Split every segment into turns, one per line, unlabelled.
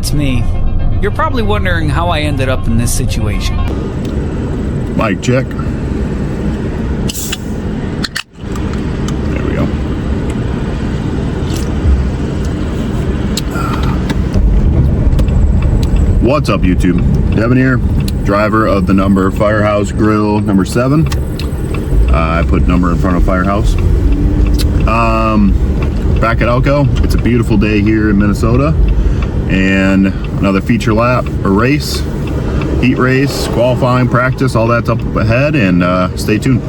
that's me. You're probably wondering how I ended up in this situation.
Mic check. There we go. What's up, YouTube? Devin here, driver of the number Firehouse Grill number 7. I put number in front of Firehouse. Back at Elko. It's a beautiful day here in Minnesota, and another feature lap, a race, heat race, qualifying, practice, all that's up ahead, and stay tuned.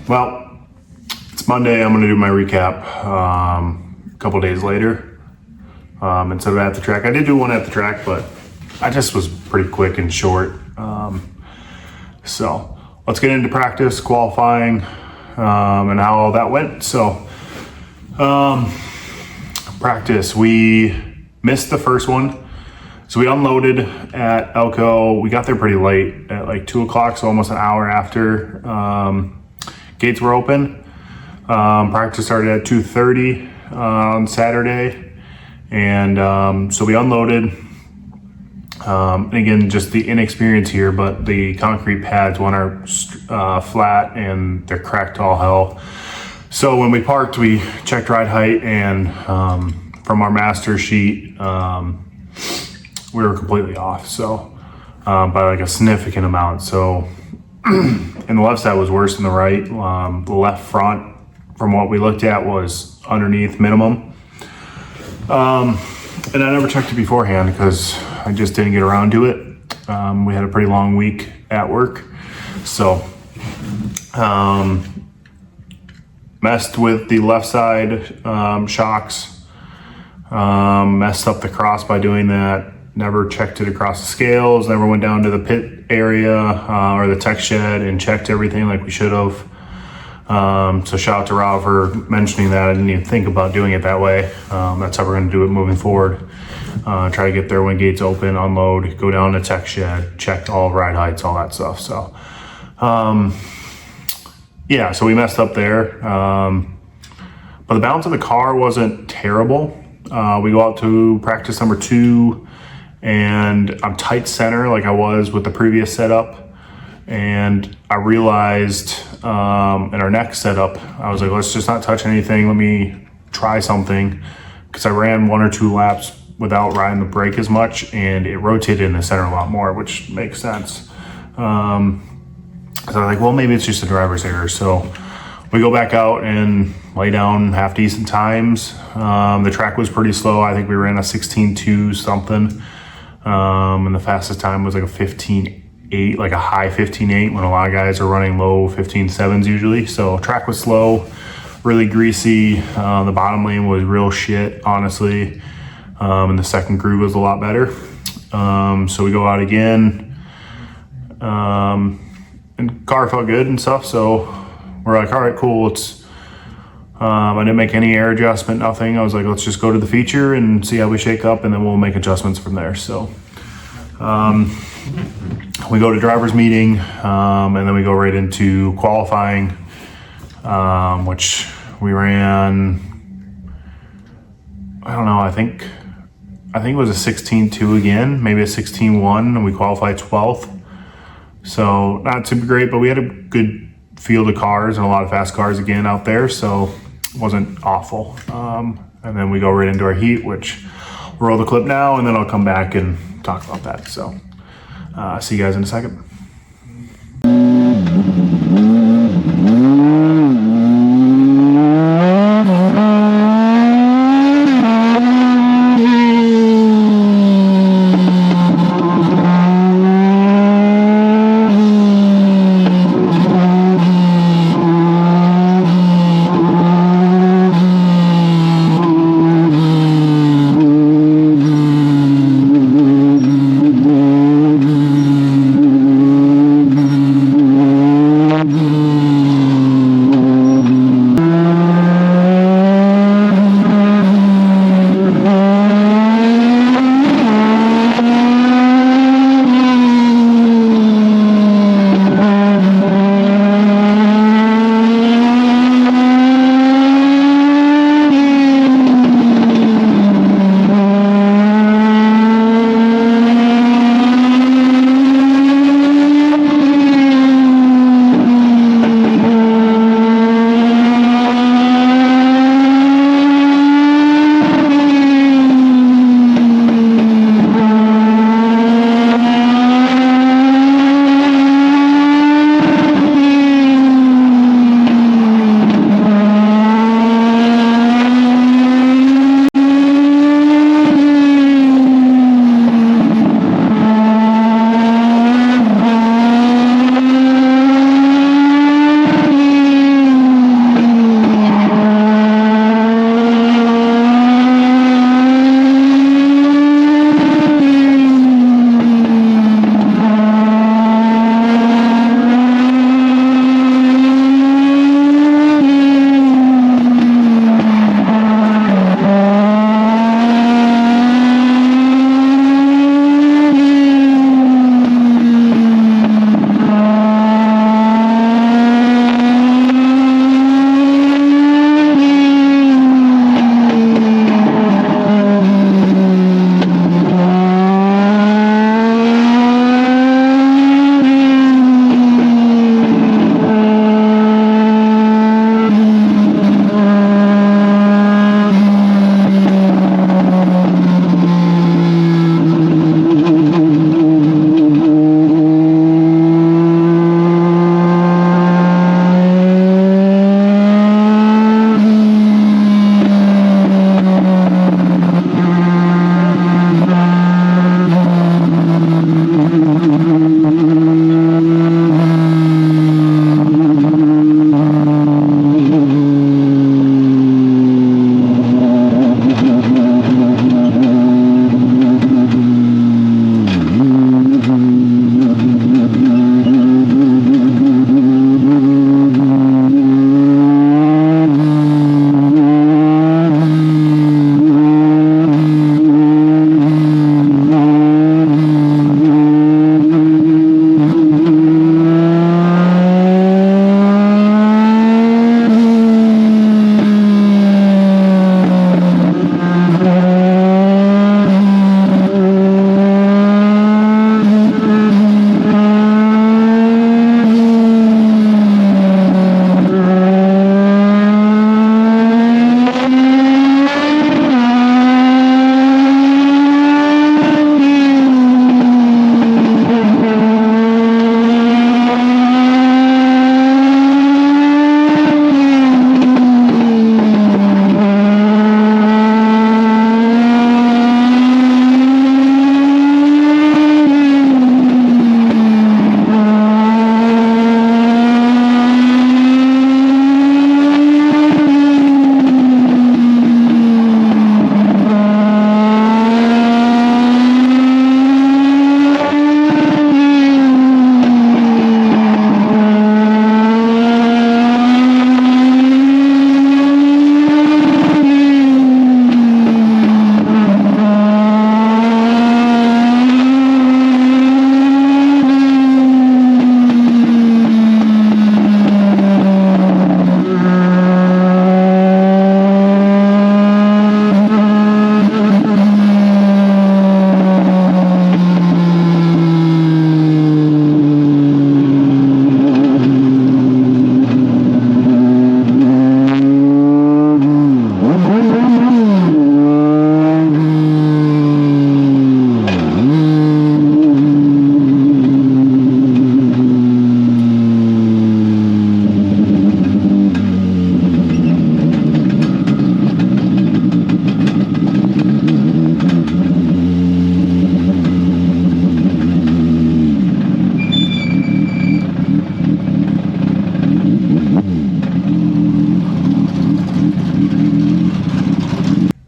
Well, it's Monday. I'm going to do my recap a couple days later instead of at the track. I did do one at the track, but I just was pretty quick and short. So let's get into practice, qualifying, and how all that went. So practice, we missed the first one. So we unloaded at Elko. We got there pretty late at like 2 o'clock, so almost an hour after gates were open. Practice started at 2:30 on Saturday, and so we unloaded. And again, just the inexperience here, but the concrete pads are flat and they're cracked to all hell. So when we parked, we checked ride height, and from our master sheet, we were completely off. So by like a significant amount. So and the left side was worse than the right. The left front, from what we looked at, was underneath minimum. And I never checked it beforehand because I just didn't get around to it. We had a pretty long week at work. So messed with the left side shocks. Messed up the cross by doing that. Never checked it across the scales, never went down to the pit area or the tech shed and checked everything like we should have. So shout out to Rob for mentioning that. I didn't even think about doing it that way. That's how we're going to do it moving forward. Try to get there when gates open, unload, go down to tech shed, check all ride heights, all that stuff. So yeah, so we messed up there. But the balance of the car wasn't terrible. We go out to practice number 2, and I'm tight center like I was with the previous setup. And I realized in our next setup, I was like, let's just not touch anything. Let me try something. Because I ran 1 or 2 laps without riding the brake as much, and it rotated in the center a lot more, which makes sense. So I was like, well, maybe it's just a driver's error. So we go back out and lay down half decent times. The track was pretty slow. I think we ran a 16.2 something. And the fastest time was like a 15.8, like a high 15.8, when a lot of guys are running low 15.7s usually. So track was slow, really greasy. The bottom lane was real shit, honestly. And the second groove was a lot better. So we go out again. And car felt good and stuff. So we're like, all right, cool. I didn't make any air adjustment, nothing. I was like, let's just go to the feature and see how we shake up, and then we'll make adjustments from there. So we go to driver's meeting, and then we go right into qualifying, which we ran, I don't know, I think it was a 16.2 again, maybe a 16.1, and we qualified 12th. So not super great, but we had a good field of cars and a lot of fast cars again out there, so it wasn't awful. And then we go right into our heat, which we'll roll the clip now, and then I'll come back and talk about that. So see you guys in a second.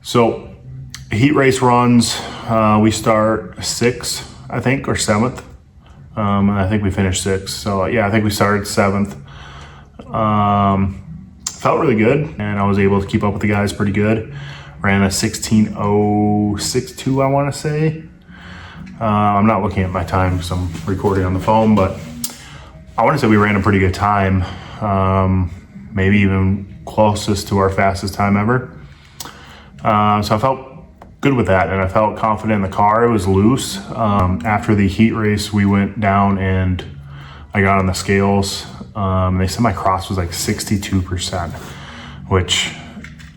So heat race runs, we start 6th, I think, or 7th. And I think we finished 6th. So yeah, I think we started 7th. Felt really good, and I was able to keep up with the guys pretty good. Ran a 16:062, I want to say. I'm not looking at my time because I'm recording on the phone, but I want to say we ran a pretty good time. Maybe even closest to our fastest time ever. So I felt good with that, and I felt confident in the car. It was loose. After the heat race, we went down and I got on the scales. They said my cross was like 62%, which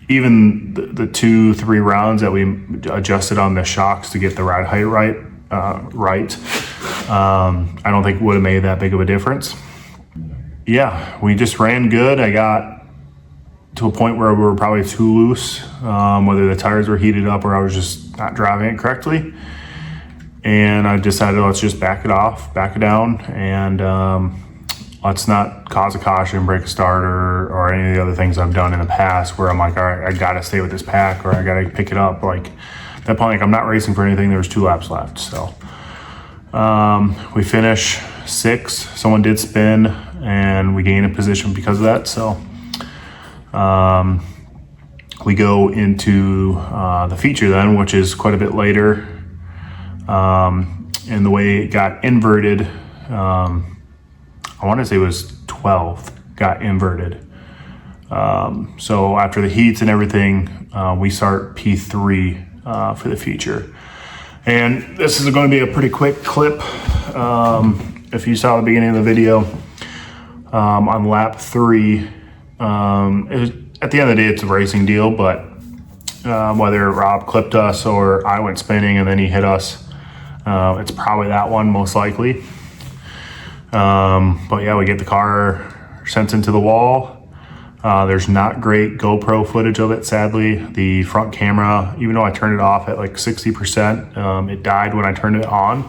even the 2-3 rounds that we adjusted on the shocks to get the ride height right, I don't think would have made that big of a difference. Yeah, we just ran good. I got to a point where we were probably too loose, whether the tires were heated up or I was just not driving it correctly. And I decided, let's just back it down, and let's not cause a caution, break a starter, or any of the other things I've done in the past where I'm like, all right, I gotta stay with this pack, or I gotta pick it up. Like at that point, like, I'm not racing for anything. There was 2 laps left. So we finish 6th. Someone did spin and we gained a position because of that. So we go into the feature then, which is quite a bit later. And the way it got inverted, I want to say it was 12th got inverted. So after the heats and everything, we start P3 for the feature. And this is going to be a pretty quick clip. If you saw the beginning of the video, on lap 3, it was, at the end of the day, it's a racing deal, but whether Rob clipped us or I went spinning and then he hit us, it's probably that one most likely. But yeah, we get the car sent into the wall. There's not great GoPro footage of it, sadly. The front camera, even though I turned it off at like 60%, it died when I turned it on.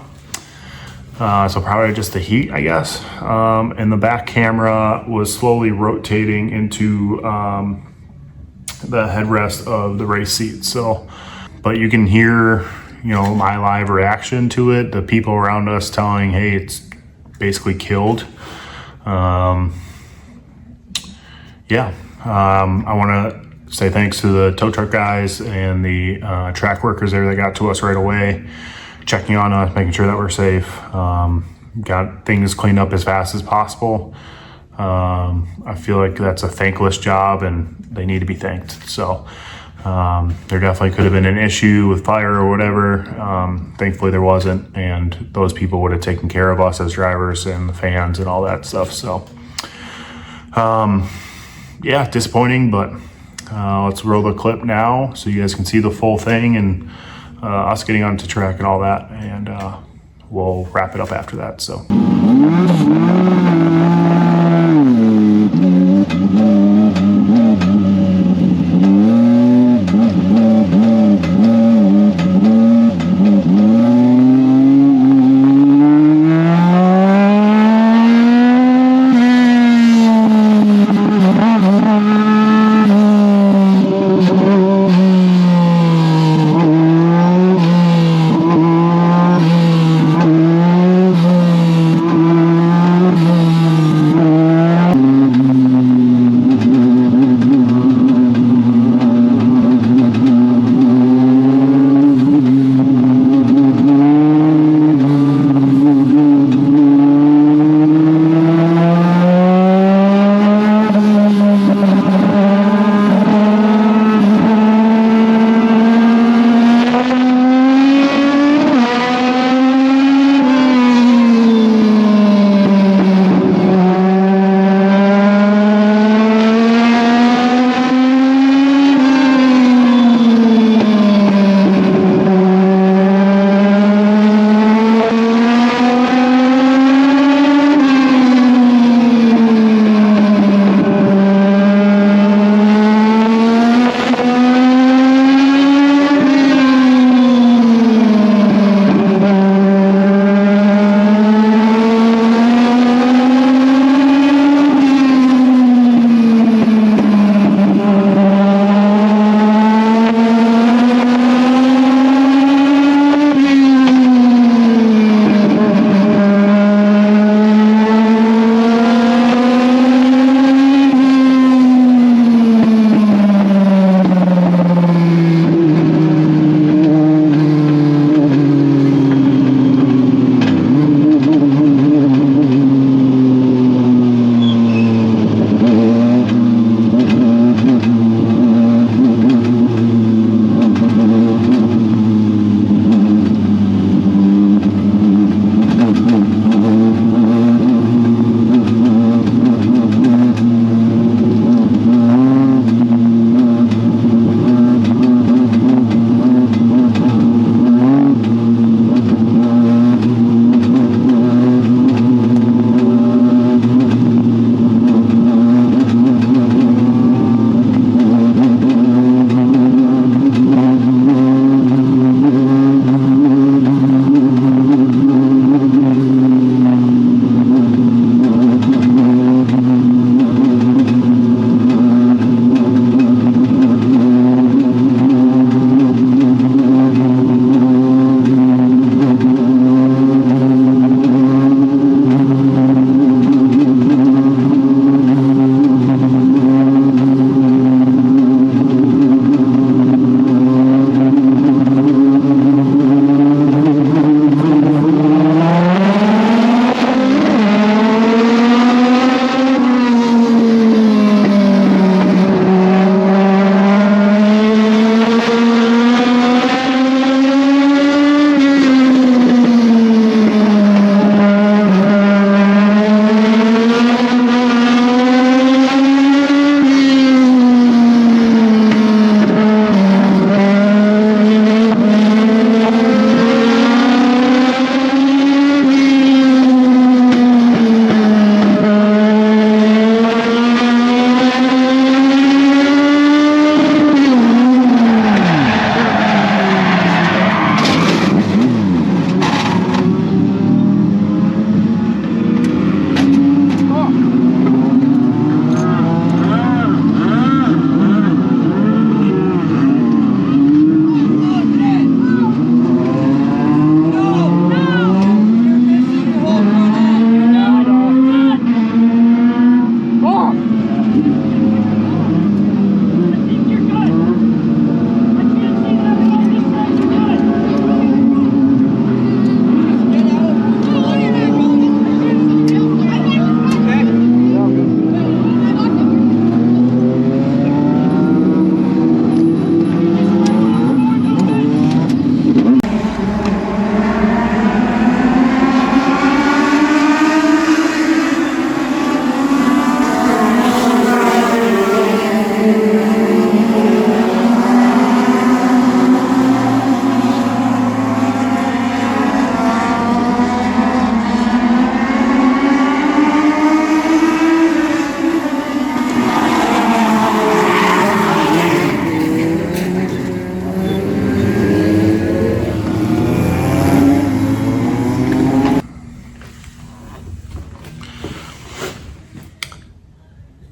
So probably just the heat, I guess. And the back camera was slowly rotating into the headrest of the race seat. So, but you can hear, my live reaction to it. The people around us telling, hey, it's basically killed. I want to say thanks to the tow truck guys and the track workers there that got to us right away, checking on us, making sure that we're safe. Got things cleaned up as fast as possible. I feel like that's a thankless job and they need to be thanked. So there definitely could have been an issue with fire or whatever. Thankfully there wasn't, and those people would have taken care of us as drivers and the fans and all that stuff. So disappointing, but let's roll the clip now so you guys can see the full thing and us getting onto track and all that, and we'll wrap it up after that. So.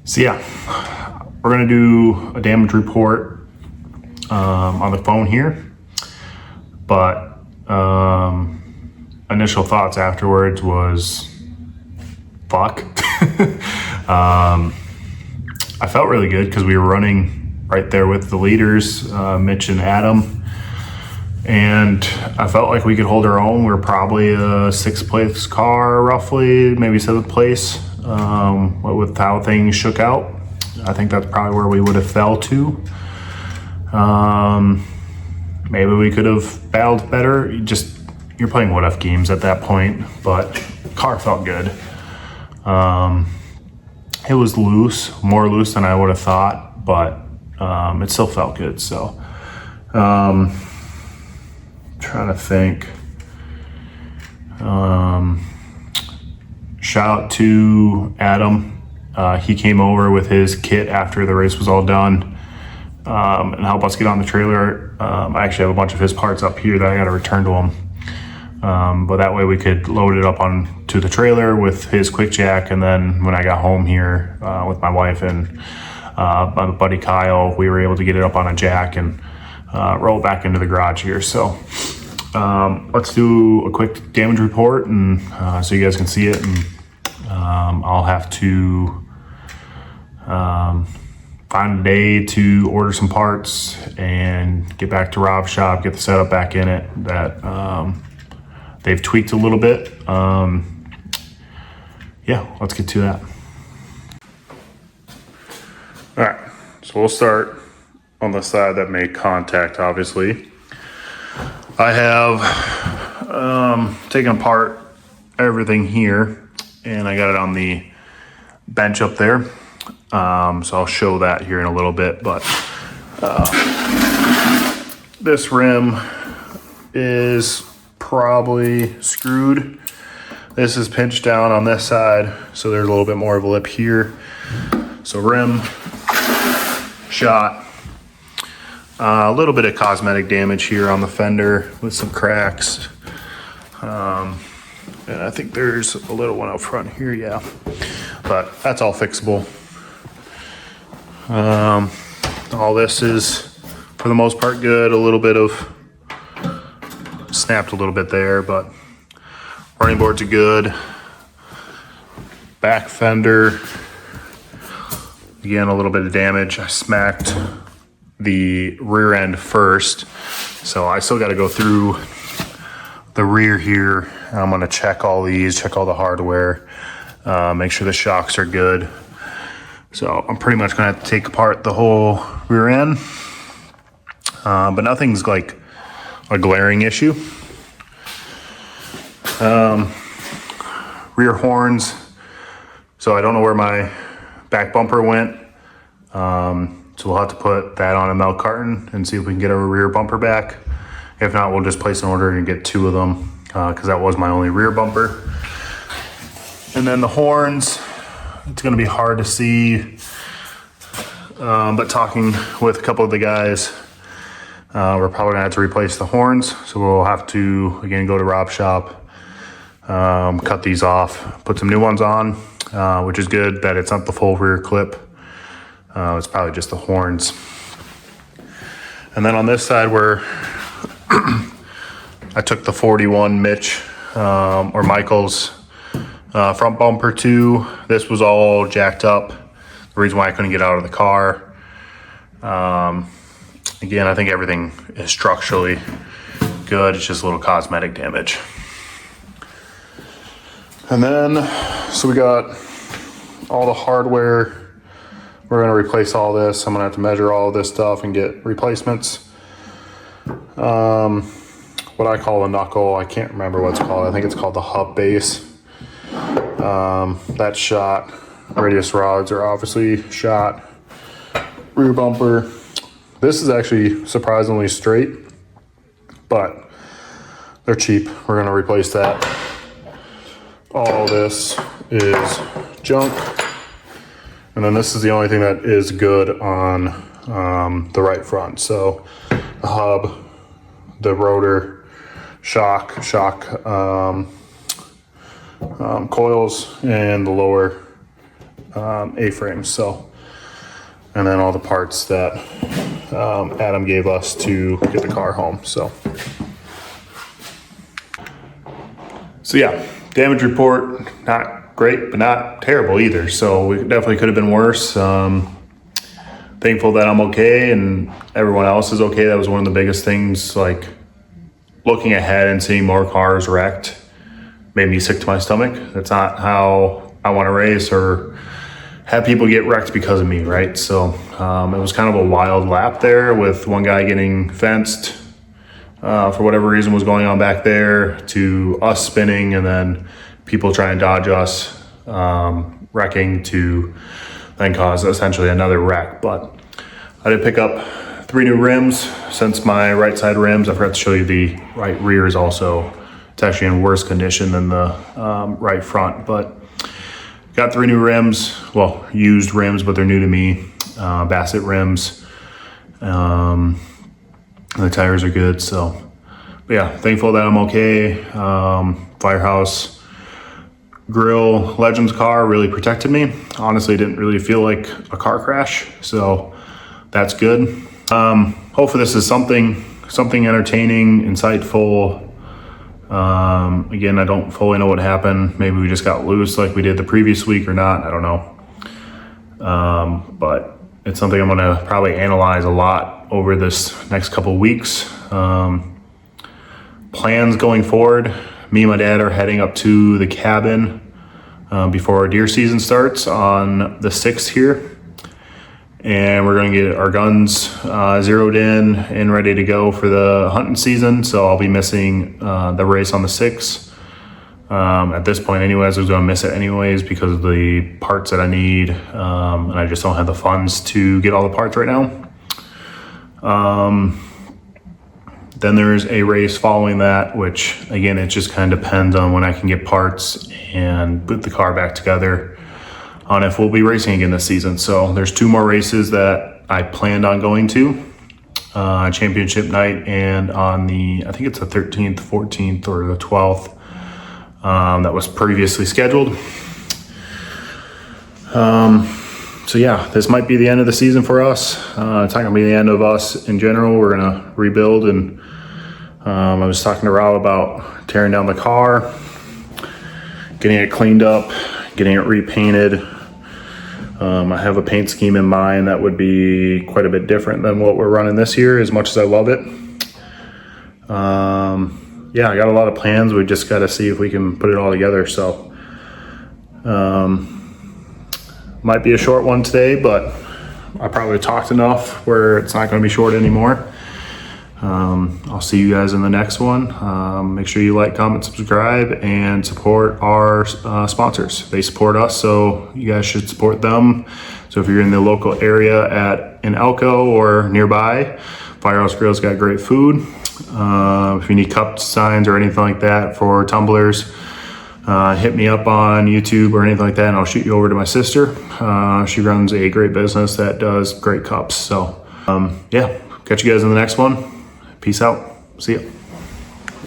So yeah, we're gonna do a damage report on the phone here, but initial thoughts afterwards was fuck. I felt really good because we were running right there with the leaders, Mitch and Adam, and I felt like we could hold our own. We were probably a 6th place car, roughly, maybe 7th place, with how things shook out. I think that's probably where we would have fell to. Maybe we could have battled better. You're playing what-if games at that point, but car felt good. It was loose, more loose than I would have thought, but it still felt good. So, trying to think. Shout out to Adam. He came over with his kit after the race was all done and helped us get on the trailer. I actually have a bunch of his parts up here that I got to return to him. But that way we could load it up onto the trailer with his quick jack, and then when I got home here with my wife and my buddy Kyle, we were able to get it up on a jack and roll it back into the garage here. So let's do a quick damage report, and so you guys can see it. And I'll have to find a day to order some parts and get back to Rob's shop, get the setup back in it. That they've tweaked a little bit. Yeah, let's get to that. All right, so we'll start on the side that made contact, obviously. I have taken apart everything here, and I got it on the bench up there. So I'll show that here in a little bit, but this rim is probably screwed. This is pinched down on this side, so there's a little bit more of a lip here. So rim shot. A little bit of cosmetic damage here on the fender with some cracks. And I think there's a little one up front here, yeah. But that's all fixable. All this is, for the most part, good. A little bit of snapped a little bit there, but running boards are good. Back fender, again, a little bit of damage. I smacked the rear end first, so I still got to go through the rear here. I'm going to check all these, check all the hardware, make sure the shocks are good. So I'm pretty much going to have to take apart the whole rear end, but nothing's like a glaring issue. Rear horns, so I don't know where my back bumper went, so we'll have to put that on a milk carton and see if we can get our rear bumper back. If not, we'll just place an order and get 2 of them, because that was my only rear bumper. And then the horns, it's going to be hard to see, but talking with a couple of the guys, we're probably gonna have to replace the horns. So we'll have to, again, go to Rob's shop, cut these off, put some new ones on, which is good that it's not the full rear clip. It's probably just the horns. And then on this side where I took the 41 Mitch or Michael's front bumper too, this was all jacked up. The reason why I couldn't get out of the car. Again, I think everything is structurally good. It's just a little cosmetic damage. And then, so we got all the hardware. We're gonna replace all this. I'm gonna have to measure all of this stuff and get replacements. What I call a knuckle, I can't remember what it's called. I think it's called the hub base. That's shot. Radius rods are obviously shot. Rear bumper. This is actually surprisingly straight, but they're cheap. We're gonna replace that. All this is junk. And then this is the only thing that is good on the right front. So the hub, the rotor, shock coils, and the lower A-frames. So, and then all the parts that Adam gave us to get the car home. So yeah, damage report, not great, but not terrible either. So we definitely could have been worse. Thankful that I'm okay and everyone else is okay. That was one of the biggest things, like looking ahead and seeing more cars wrecked made me sick to my stomach. That's not how I want to race or have people get wrecked because of me, right? So it was kind of a wild lap there with one guy getting fenced for whatever reason was going on back there, to us spinning and then people trying to dodge us, wrecking, to then cause essentially another wreck. But I did pick up 3 new rims since my right side rims. I forgot to show you the right rear is also, it's actually in worse condition than the right front, but got 3 new rims, well, used rims, but they're new to me, Bassett rims. The tires are good, so but yeah, thankful that I'm okay. Firehouse Grill Legends car really protected me. Honestly, it didn't really feel like a car crash, so that's good. Hopefully this is something entertaining, insightful. Again, I don't fully know what happened. Maybe we just got loose like we did the previous week or not, I don't know. But it's something I'm gonna probably analyze a lot over this next couple of weeks. Plans going forward, me and my dad are heading up to the cabin before our deer season starts on the 6th here. And we're gonna get our guns zeroed in and ready to go for the hunting season. So I'll be missing the race on the 6th. At this point anyways, I was gonna miss it anyways because of the parts that I need. And I just don't have the funds to get all the parts right now. Then there's a race following that, which again, it just kind of depends on when I can get parts and put the car back together on if we'll be racing again this season. So there's 2 more races that I planned on going to, championship night and on the, I think it's the 13th, 14th, or the 12th, that was previously scheduled. So yeah, this might be the end of the season for us. It's not gonna be the end of us in general. We're gonna rebuild, and I was talking to Rob about tearing down the car, getting it cleaned up, getting it repainted. I have a paint scheme in mind that would be quite a bit different than what we're running this year, as much as I love it. Yeah, I got a lot of plans. We just got to see if we can put it all together. So might be a short one today, but I probably talked enough where it's not going to be short anymore. I'll see you guys in the next one. Make sure you like, comment, subscribe, and support our sponsors. They support us, so you guys should support them. So if you're in the local area in Elko or nearby, Firehouse Grill's got great food. If you need cup signs or anything like that for tumblers, hit me up on YouTube or anything like that, and I'll shoot you over to my sister. She runs a great business that does great cups. So yeah, catch you guys in the next one. Peace out. See ya.